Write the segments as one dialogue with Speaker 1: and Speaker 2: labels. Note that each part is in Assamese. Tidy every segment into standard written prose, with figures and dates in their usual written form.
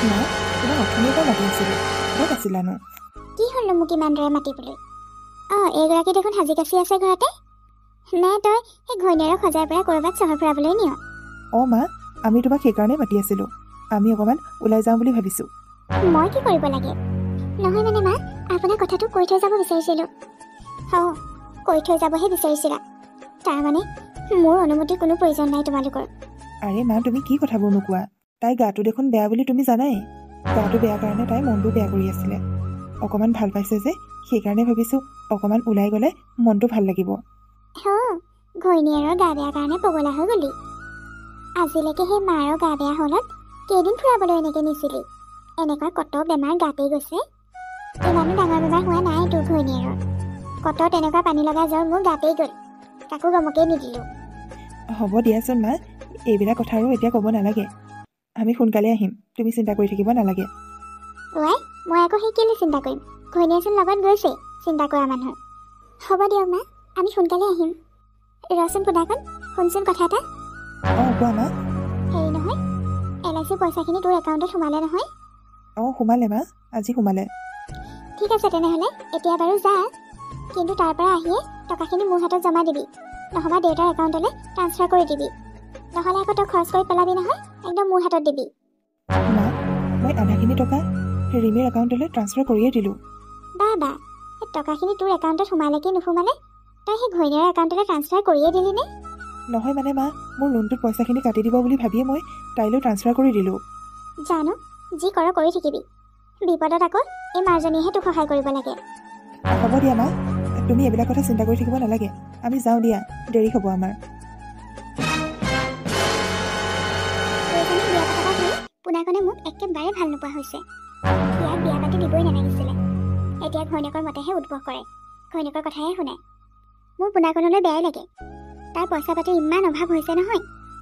Speaker 1: মা, তোমাক অথনিৰ পৰা মাতি আছিলোঁ। ক'ত আছিলানো?
Speaker 2: কি হ'লনো মোক ইমান দৰে মাতিবলৈ? এইগৰাকী দেখোন সাজি কাচি আছে ঘৰতে। নে তই সেই ঘৈণীয়েৰক সজাই পেলাই ক'ৰবাত চহৰ ফুৰাবলৈ নিয়?
Speaker 1: মা, আমি তোমাক সেইকাৰণে মাতি আছিলোঁ। আমি অকণমান ওলাই যাওঁ বুলি ভাবিছোঁ।
Speaker 2: মই কি কৰিব লাগে? নহয় মানে মা, আপোনাৰ কথাটো কৈ থৈ যাব বিচাৰিছিলোঁ। কৈ থৈ যাবহে বিচাৰিছিলা? তাৰমানে মোৰ অনুমতিৰ কোনো প্ৰয়োজন নাই তোমালোকৰ?
Speaker 1: আৰে মা, তুমি কি কথাবোৰ নোকোৱা? তাই গাটো দেখোন বেয়া বুলি তুমি জানাই। গাটো বেয়া কাৰণে তাই মনটো বেয়া কৰি আছিলে। অকণমান ভাল পাইছে যে, সেইকাৰণে ভাবিছোঁ অকণমান ওলাই গ'লে মনটো ভাল লাগিব।
Speaker 2: ঘৈণীয়েৰৰ গা বেয়া কাৰণে পগলা হৈ গলি? আজিলৈকে সেই মাৰৰ গা বেয়া হ'লত কেইদিন ফুৰাবলৈ এনেকৈ নিছিলি? এনেকুৱা কত বেমাৰ গাতেই গৈছে। ইমানো ডাঙৰ বেমাৰ হোৱা নাই তোৰ ঘৈণীয়েৰৰ। কত তেনেকুৱা পানী লগা জ্বৰ মোৰ গাতেই গ'ল, কাকো গমকেই নিদিলোঁ।
Speaker 1: হ'ব দিয়াচোন মা, এইবিলাক কথা আৰু এতিয়া ক'ব নালাগে। আমি সোনকালে আহিম, তুমি চিন্তা কৰি থাকিব নালাগে।
Speaker 2: মই আকৌ সেই কেলৈ চিন্তা কৰিম? ঘৈণীয়েচোন লগত গৈছে, চিন্তা কৰা মানুহ। হ'ব দিয়ক মা, আমি সোনকালে আহিম। ৰচোন পুনাকণ, শুনচোন কথা এটা।
Speaker 1: কোৱা মা।
Speaker 2: হেৰি নহয়, LIC পইচাখিনি তোৰ একাউণ্টত সোমালে নহয়?
Speaker 1: সোমালে মা, আজি সোমালে।
Speaker 2: ঠিক আছে তেনেহ'লে এতিয়া বাৰু যা, কিন্তু তাৰ পৰা আহিয়ে টকাখিনি মোৰ হাতত জমা দিবি, নহবা দেউতাৰ একাউণ্টলৈ ট্ৰান্সফাৰ কৰি দিবি। নহ'লে আকৌ তই খৰচ কৰি পেলাবি নহয়, একদম মোৰ হাতত দিবি।
Speaker 1: মা, মই আধাখিনি টকা ৰিমিৰ একাউণ্টলৈ ট্ৰান্সফাৰ কৰিয়ে দিলোঁ।
Speaker 2: বা সেই টকাখিনি তোৰ একাউণ্টত সোমালে কি নোসোমালে, তই সেই ঘৈণীয়েৰ একাউণ্টলৈ ট্ৰান্সফাৰ কৰিয়ে দিলি নে?
Speaker 1: নহয় মানে মা, মোৰ লোনটোত পইচাখিনি কাটি দিব বুলি ভাবিয়ে মই তাইলৈ ট্ৰান্সফাৰ কৰি দিলোঁ।
Speaker 2: জানো, যি কৰ কৰি থাকিবি। বিপদত আকৌ এই মাৰজনীয়েহে তোক সহায় কৰিব লাগে।
Speaker 1: হ'ব দিয়া মা, তুমি এইবিলাক কথা চিন্তা কৰি থাকিব নালাগে। আমি যাওঁ দিয়া, দেৰি হ'ব আমাৰ।
Speaker 2: পুনাকণে মোক একেবাৰে ভাল নোপোৱা হৈছে। ইয়াক বিয়া পাতি দিবই নালাগিছিলে। এতিয়া ঘৈণীয়েকৰ মতেহে উদ্ভৱ কৰে, ঘৈণীয়েকৰ কথাহে শুনে। মোৰ পুনাকণলৈ বেয়াই লাগে। তাৰ পইচা পাতিৰ ইমান অভাৱ হৈছে নহয়,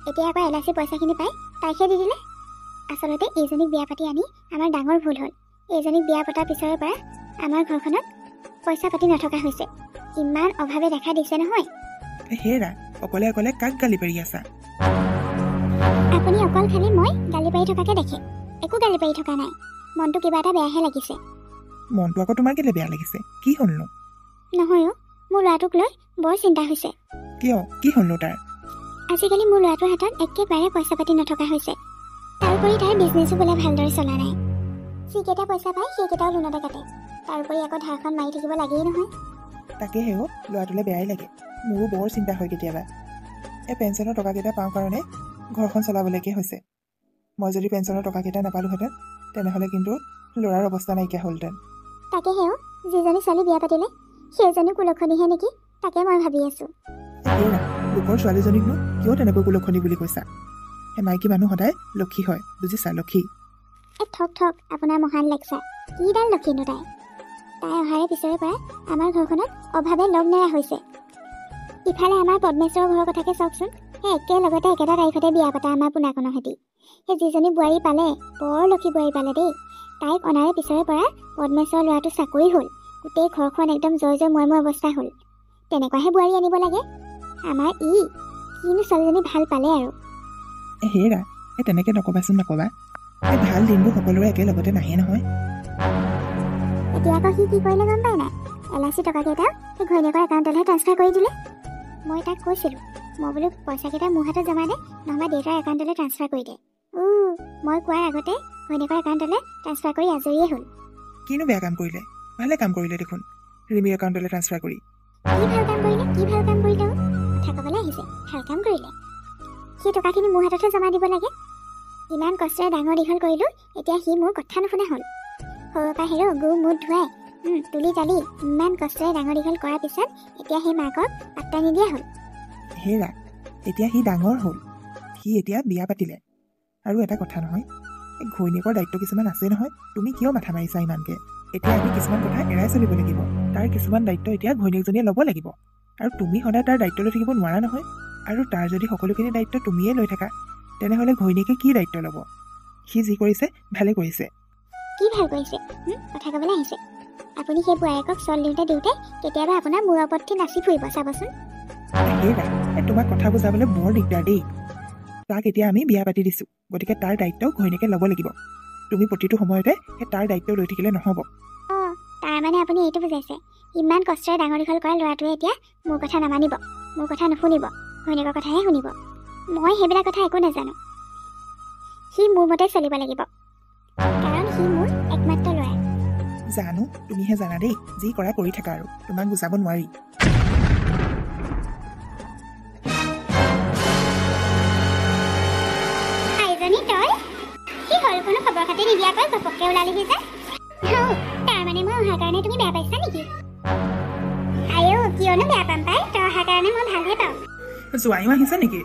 Speaker 2: এতিয়া আকৌ LIC পইচাখিনি পাই তাইকহে দি দিলে। আচলতে এইজনীক বিয়া পাতি আনি আমাৰ ডাঙৰ ভুল হ'ল। এইজনীক বিয়া পতাৰ পিছৰে পৰা আমাৰ ঘৰখনত পইচা পাতি নথকা হৈছে। ইমান অভাৱে দেখা দিছে নহয়।
Speaker 1: হেৰা, অকলে অকলে কাক গালি পাৰি আছা?
Speaker 2: আপুনি অকল খালি মই গালি পাৰি থকাকে দেখে, একো গালি পাৰি থকা নাই। মনটো কিবা এটা বেয়াহে লাগিছে।
Speaker 1: মনটো আকৌ তোমাৰ কেলে বেয়া লাগিছে? কি হ'লনো?
Speaker 2: নহয় মোৰ ল'ৰাটোক লৈ বৰ চিন্তা হৈছে।
Speaker 1: কিয়, কি হ'লনো তাৰ?
Speaker 2: আজিকালি মোৰ ল'ৰাটোৰ হাতত একেবাৰে পইচা পাতি নথকা হৈছে। তাৰোপৰি তাৰ বিজনেছো বোলে ভালদৰে চলা নাই। যিকেইটা পইচা পায় সেইকেইটাও লোনতে কাটে। তাৰোপৰি আকৌ ধাৰখন মাৰি থাকিব লাগেই নহয়।
Speaker 1: তাকেহে ল'ৰাটোলৈ বেয়াই লাগে। মোৰো বৰ চিন্তা হয় কেতিয়াবা। এই পেঞ্চনৰ টকাকেইটা পাওঁ কাৰণে ঘৰখন চলাবলৈকে হৈছে। মই যদি পেঞ্চনৰ টকাকেইটা নাপালোহেঁতেন, তেনেহ'লে কিন্তু ল'ৰাৰ অৱস্থা নাইকিয়া হ'লহেঁতেন।
Speaker 2: তাকেহে যিজনী ছোৱালী বিয়া পাতিলে সেইজনী কুলক্ষণীহে নেকি, তাকে মই ভাবি আছোঁ।
Speaker 1: লোকৰ ছোৱালীজনীকনো কিয় তেনেকৈ কুলক্ষণী বুলি কৈছা? মাইকী মানুহ সদায় লক্ষী হয়, বুজিছা? লক্ষী।
Speaker 2: ঠক আপোনাৰ মহান লেকচাৰ। কিডাল লক্ষীনো তাই অহাৰে পিছৰে পৰা আমাৰ ঘৰখনত অভাৱে লগ নেৰা হৈছে। ইফালে আমাৰ পদ্মেশ্বৰৰ ঘৰৰ কথাকে চাওকচোন। সেই একেলগতে একেটা তাৰিখতে বিয়া পতা আমাৰ পুনাকণৰ সৈতে। সেই যিজনী বোৱাৰী পালে, বৰ লক্ষী বোৱাৰী পালে দেই। তাইক অনাৰে পিছৰে পৰা পদ্মেশ্বৰৰ ল'ৰাটো চাকৰি হ'ল। গোটেই ঘৰখন একদম জয় ময় অৱস্থা হ'ল। তেনেকুৱাহে বোৱাৰী আনিব লাগে। আমাৰ কিনো ছোৱালীজনী ভাল পালে আৰু।
Speaker 1: হেৰা, তেনেকৈ নক'বা। এই ভাল দিনবোৰ সকলোৰে একেলগতে নাহে নহয়।
Speaker 2: এতিয়া আকৌ সি কি কৰিলে গম পাই নাই? LIC টকাকেইটা সেই ঘৈণীয়েকৰ একাউণ্টলৈহে ট্ৰান্সফাৰ কৰি দিলে। মই তাক কৈছিলোঁ, মই বোলো পইচাকেইটা মোৰ হাতত জমা দে, নহবা দেউতাৰ একাউণ্টলৈ ট্ৰান্সফাৰ কৰি দে। মই কোৱাৰ আগতে ঘৈণীয়েকৰ একাউণ্টলৈ ট্ৰান্সফাৰ কৰি আজৰিয়ে হ'ল।
Speaker 1: কিনো বেয়া কাম কৰিলে? ভালে কাম কৰিলে দেখোন, ৰিমিৰ একাউণ্টলৈ ট্ৰান্সফাৰ কৰি।
Speaker 2: কি ভাল কাম কৰিলে কথা ক'বলৈ আহিছে। ভাল কাম কৰিলে। সেই টকাখিনি মোৰ হাততহে জমা দিব লাগে। ইমান কষ্টৰে ডাঙৰ দীঘল কৰিলোঁ, এতিয়া সি মোৰ কথা নুশুনা হ'ল। সৰুৰ পৰা গু মুঠ ধুৱাই তুলি তালি ইমান কষ্টৰে ডাঙৰ দীঘল কৰাৰ পিছত এতিয়া সেই মাকক পাত্তা নিদিয়া হ'ল।
Speaker 1: হেৰা, এতিয়া সি ডাঙৰ হ'ল, সি এতিয়া বিয়া পাতিলে। আৰু এটা কথা নহয়, এই ঘৈণীয়েকৰ দায়িত্ব কিছুমান আছে নহয়। তুমি কিয় মাথা মাৰিছা ইমানকে? এতিয়া আমি কিছুমান কথা এৰাই চলিব লাগিব। তাৰ কিছুমান দায়িত্ব এতিয়া ঘৈণীয়েকজনীয়ে ল'ব লাগিব। আৰু তুমি সদায় তাৰ দায়িত্ব লৈ থাকিব নোৱাৰা নহয়। আৰু তাৰ যদি সকলোখিনি দায়িত্ব তুমিয়ে লৈ থাকা, তেনেহ'লে ঘৈণীয়েকে কি দায়িত্ব ল'ব? সি যি কৰিছে ভালে কৰিছে।
Speaker 2: কি ভাল কৰিছে? কথা ক'বলৈ আহিছে। আপুনি সেই বোৱাৰীয়েকক চল দিওঁতে কেতিয়াবা আপোনাৰ মূৰৰ ওপৰত নাচি ফুৰিব, চাবচোন।
Speaker 1: হেৰা, তোমাক কথা বুজাবলৈ বৰ দিগদাৰ দেই। তাক এতিয়া আমি বিয়া পাতি দিছোঁ, গতিকে তাৰ দায়িত্ব ঘৈণীয়েকে ল'ব লাগিব। তুমি প্ৰতিটো সময়তে সেই তাৰ দায়িত্ব লৈ থাকিলে নহ'ব।
Speaker 2: অঁ, তাৰমানে আপুনি এইটো বুজাইছে ইমান কষ্টৰে ডাঙৰ দীঘল কৰা ল'ৰাটোৱে এতিয়া মোৰ কথা নামানিব, মোৰ কথা নুশুনিব, ঘৈণীয়েকৰ কথাহে শুনিব। মই সেইবিলাক কথা একো নাজানো। সি মোৰ মতে চলিব লাগিব, কাৰণ সি মোৰ একমাত্ৰ ল'ৰা।
Speaker 1: জানো, তুমিহে জানা দেই। যি কৰা কৰি থাকা আৰু, তোমাক বুজাব নোৱাৰি।
Speaker 2: আইজনী তই কি হ'ল? কোনো খবৰ খাতি নিদিয়াকৈ ঘপককৈ ওলালিহি যে? তাৰমানে মই অহাৰ কাৰণে তুমি বেয়া পাইছা নেকি? আইও, কিয়নো বেয়া পাম পাই, তই অহাৰ কাৰণে মই ভালহে পাওঁ।
Speaker 1: জোৱাইও আহিছে নেকি?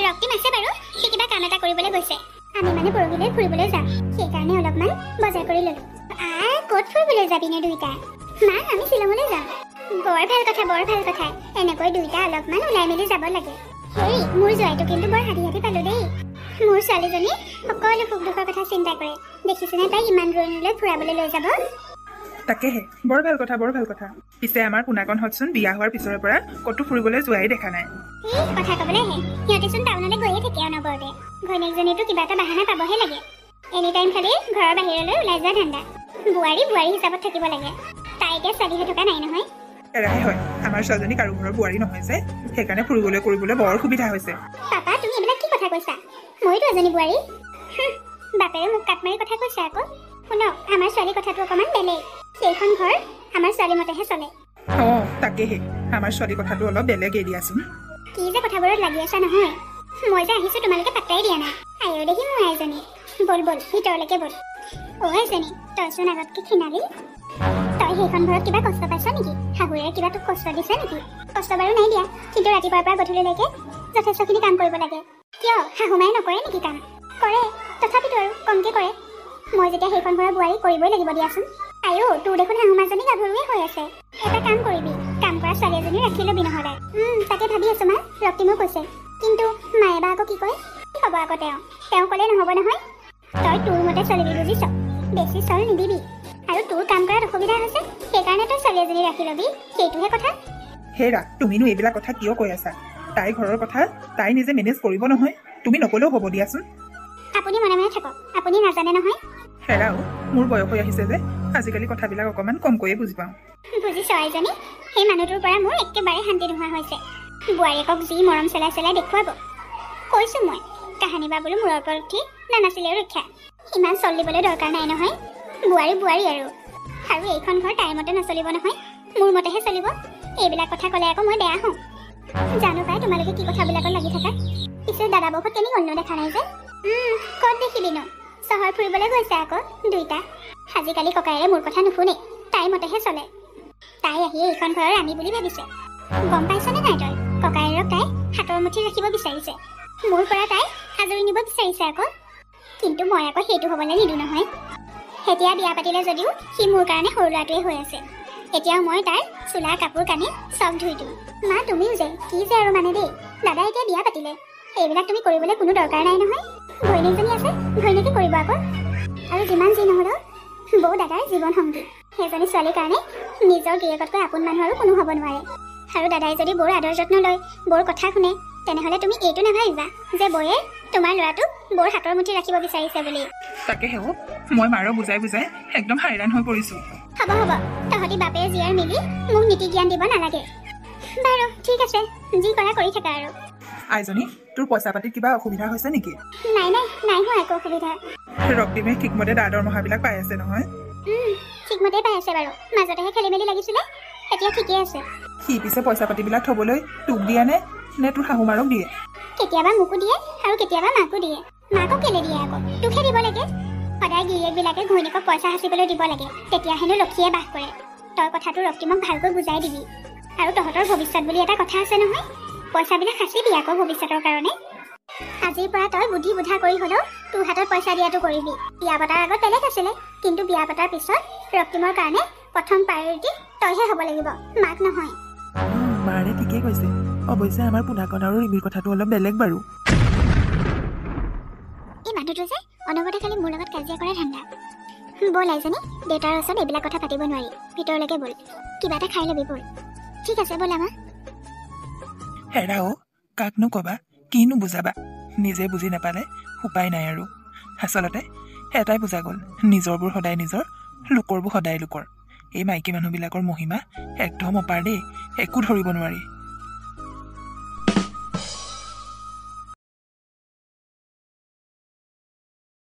Speaker 2: ৰক্তিম আছে বাৰু, সি কিবা কাম এটা কৰিবলৈ গৈছে। আমি মানে পৰহিলৈ ফুৰিবলৈ যাম, সেইকাৰণে অলপমান বজাৰ কৰি ল'লো। ক'ত ফুৰিবলৈ যাবিনে দুইটা? মা, আমি শ্বিলঙলৈ যাম। বৰ ভাল কথা, বৰ ভাল কথা। এনেকৈ দুইটা অলপমান ওলাই মেলি যাব লাগে। হেৰি, মোৰ জোৱাইটো কিন্তু বৰ হাঁহি হাঁহি পালো দেই। মোৰ ছোৱালীজনী সকলো সুখ দুখৰ কথা চিন্তা কৰে। দেখিছেনে তাই ইমান দূৰণিলৈ ফুৰাবলৈ লৈ যাব?
Speaker 1: তাকেহে, বৰ ভাল কথা, বৰ ভাল কথা। পিছে আমাৰ কোনাকণ হতচোন বিয়া হোৱাৰ পিছৰে পৰা ক'তো ফুৰিবলৈ যোৱাই দেখা নাই।
Speaker 2: এই কথা ক'বলৈ আহে, সিহঁতেচোন টাউনলৈ গৈয়ে থাকে অনবৰতে। ঘৈণীয়েকজনীতো কিবা এটা বাহানা পাবহে লাগে। এনি টাইম খালি ঘৰৰ বাহিৰলৈ ওলাই যোৱা ধান্দা। বোৱাৰী হিচাপত থাকিব লাগে। তাই এতিয়া ছোৱালী হৈ থকা নাই নহয়।
Speaker 1: এৰাই হয়, আমাৰ ছোৱালীজনী কাৰো ঘৰৰ বোৱাৰী নহয় যে, সেইকাৰণে ফুৰিবলৈ কৰিবলৈ বৰ সুবিধা হৈছে।
Speaker 2: পাপা, তুমি এইবিলাক কি কথা কৈছা? মইতো এজনী বোৱাৰী। বাপেৰে মোক কাট মাৰি কথা কৈছে আকৌ। শুনক, আমাৰ ছোৱালীৰ কথাটো অকণমান বেলেগ। সেইখন ঘৰ আমাৰ ছোৱালী মতেহে চলে।
Speaker 1: অঁ, তাকেহে, আমাৰ ছোৱালীৰ কথাটো অলপ বেলেগেই দিয়াচোন।
Speaker 2: কি যে কথাবোৰত লাগি আছা নহয়। মই যে আহিছো তোমালোকে পাত্তাই দিয়া নাই। আইও দেখি মোৰ আইজনী। বল বল, ভিতৰলৈকে বল। অ' আইজনী, তইচোন আগতকে ক্ষীণালি। তই সেইখন ঘৰত কিবা কষ্ট পাইছ নেকি? শাহুৰে কিবা তোক কষ্ট দিছে নেকি? কষ্ট বাৰু নাই দিয়া, কিন্তু ৰাতিপুৱাৰ পৰা গধূলিলৈকে যথেষ্টখিনি কাম কৰিব লাগে। কিয়, শাহুমায়ে নকৰে নেকি কাম? কৰে, তথাপিতো আৰু কমকে কৰে। মই যেতিয়া সেইখন ঘৰৰ বোৱাৰী কৰিবই লাগিব দিয়াচোন। আইও, তোৰ দেখোন শাহুমাজনী গাভৰুৱে হৈ আছে। এটা কাম কৰিবি, কাম কৰা ছোৱালী এজনী ৰাখি ল'বি নহ'লে। তাকে ভাবি আছো মা, ৰক্তিমেও কৈছে। কিন্তু মায়ে বা আকৌ কি কয়? কি হ'ব আকৌ তেওঁ ক'লে নহ'ব নহয়। তই তোৰ মতে চলিবি, বুজিছ? বেছি চল নিদিবি। আৰু তোৰ কাম কৰাত অসুবিধা হৈছে, সেইকাৰণে তই ছোৱালী এজনী ৰাখি ল'বি, সেইটোহে কথা।
Speaker 1: হেৰা, তুমিনো এইবিলাক কথা কিয় কৈ আছা? তাই ঘৰৰ কথা তাই নিজে মেনেজ কৰিব নহয়, তুমি নকলেও হ'ব দিয়াচোন।
Speaker 2: আপুনি মনে মনে থাকক, আপুনি নাজানে নহয়।
Speaker 1: হেৰাও, মোৰ বয়স হৈ আহিছে যে, আজিকালি কথাবিলাক অকণমান কমকৈয়ে বুজি পাওঁ।
Speaker 2: বুজিছ আইজনী, সেই মানুহটোৰ পৰা মোৰ একেবাৰে শান্তি নোহোৱা হৈছে। বোৱাৰীয়েকক যি মৰম চেলাই দেখুৱাব। কৈছো মই, কাহানী বা বোলো মূৰৰ ওপৰত উঠি নানাচিলেও ৰক্ষা। ইমান চল দিবলৈ দৰকাৰ নাই নহয়। বোৱাৰী আৰু এইখন ঘৰ তাইৰ মতে নচলিব নহয়, মোৰ মতেহে চলিব। এইবিলাক কথা ক'লে আকৌ মই বেয়া হওঁ। জানো পাই তোমালোকে কি কথাবিলাকত লাগি থাকা। পিছে দাদা বৌহঁত কেনি গ'লনো দেখা নাই যে? ক'ত দেখিবি ন? চহৰ ফুৰিবলৈ গৈছে আকৌ দুইটা। আজিকালি ককায়েৰে মোৰ কথা নুশুনে, তাইৰ মতেহে চলে। তাই আহি এইখন ঘৰৰ ৰাণী বুলি ভাবিছে। গম পাইছনে নাই তই? ককায়েৰক তাই হাতৰ মুঠিত ৰাখিব বিচাৰিছে। মোৰ পৰা তাই আজৰি নিব বিচাৰিছে আকৌ। কিন্তু মই আকৌ সেইটো হ'বলৈ নিদিওঁ নহয়। এতিয়া বিয়া পাতিলে যদিও সি মোৰ কাৰণে সৰু ল'ৰাটোৱে হৈ আছে। এতিয়াও মই তাইৰ চোলা কাপোৰ কানি চব ধুই দিওঁ। মা, তুমিও যে কি যে আৰু মানে দেই, দাদা এতিয়া বিয়া পাতিলে, এইবিলাক তুমি কৰিবলৈ কোনো দৰকাৰ নাই নহয়। ঘৈণীয়েকজনী আছে, ঘৈণীয়েকে কৰিব আকৌ। আৰু যিমান যি নহ'লেও বৌ দাদাৰ জীৱন সংগী। সেইজনী ছোৱালীৰ কাৰণে নিজৰ গিৰিয়েকতকৈ আপোন মানুহ আৰু কোনো হ'ব নোৱাৰে। আৰু দাদাই যদি বৌৰ আদৰ যত্ন লয়, বৌৰ কথা শুনে, তেনেহ'লে তুমি এইটো নাভাবিবা যে বৌয়ে তোমাৰ ল'ৰাটোক বৌৰ হাতৰ মুঠিত ৰাখিব বিচাৰিছে বুলি।
Speaker 1: তাকেহে, মই মাৰক বুজাই একদম হাইৰাণ হৈ পৰিছোঁ।
Speaker 2: হ'ব, তহঁতি বাপে জীয়াৰ মিলি মোক নীতি জ্ঞান দিব নালাগে। বাৰু ঠিক আছে, যি কৰা কৰি থাকা আৰু।
Speaker 1: আইজনী, তোৰ পইচা পাতিত কিবা অসুবিধা হৈছে নেকি?
Speaker 2: নাই হোৱা একো অসুবিধা।
Speaker 1: ৰক্তিমে ঠিকমতে দা দৰমহাবিলাক পাই আছে নহয়?
Speaker 2: ঠিকমতে পাই আছে বাৰু, মাজতেহে খেলি মেলি লাগিছিলে, এতিয়া ঠিকেই আছে।
Speaker 1: সি পিছে পইচা পাতিবিলাক থ'বলৈ তোক দিয়ে নে তোৰ শাহুমাৰক দিয়ে?
Speaker 2: কেতিয়াবা মোকো দিয়ে আৰু কেতিয়াবা মাকো দিয়ে। মাকক কেলে দিয়ে আকৌ? তোকহে দিব লাগে। সদায় গিৰিয়েকবিলাকে ঘৈণীয়েকক পইচা সাঁচিবলৈ দিব লাগে, তেতিয়া হেনো লক্ষীয়ে বাস কৰে। তই কথাটো ৰক্তিমক ভালকৈ বুজাই দিবি। আৰু তহঁতৰ ভৱিষ্যত বুলি এটা কথা আছে নহয়, পইচাবিলাক সাঁচিবি আকৌ ভৱিষ্যতৰ কাৰণে। আজিৰ পৰা তই বুদ্ধি বুধা কৰি হ'লেও তোৰ হাতত পইচা দিয়াটো কৰিবি। বিয়া পতাৰ আগত বেলেগ আছিলে, কিন্তু বিয়া পতাৰ পিছত ৰক্তিমৰ কাৰণে প্ৰথম প্ৰায়ৰিটি তইহে হ'ব লাগিব, মাক নহয়।
Speaker 1: মাৰে ঠিকেই কৈছে। অৱশ্যে আমাৰ পুনাকণ আৰু ৰিমিৰ কথাটো অলপ বেলেগ বাৰু।
Speaker 2: এই মানুহটো যে অনবৰতে খালি মোৰ লগত কাজিয়া কৰা ধান্দা। ব'ল আইজনী, দেউতাৰ ওচৰত এইবিলাক কথা পাতিব নোৱাৰি, ভিতৰলৈকে ব'ল, কিবা এটা খাই ল'বি ব'ল। ঠিক আছে ব'ল আমা।
Speaker 1: হেৰাও, কাকনো ক'বা, কিনো বুজাবা, নিজে বুজি নাপালে উপায় নাই আৰু। আচলতে এটাই বুজা গ'ল, নিজৰবোৰ সদায় নিজৰ, লোকৰবোৰ সদায় লোকৰ। এই মাইকী মানুহবিলাকৰ মহিমা একদম অপাৰ দেই, একো ধৰিব নোৱাৰি।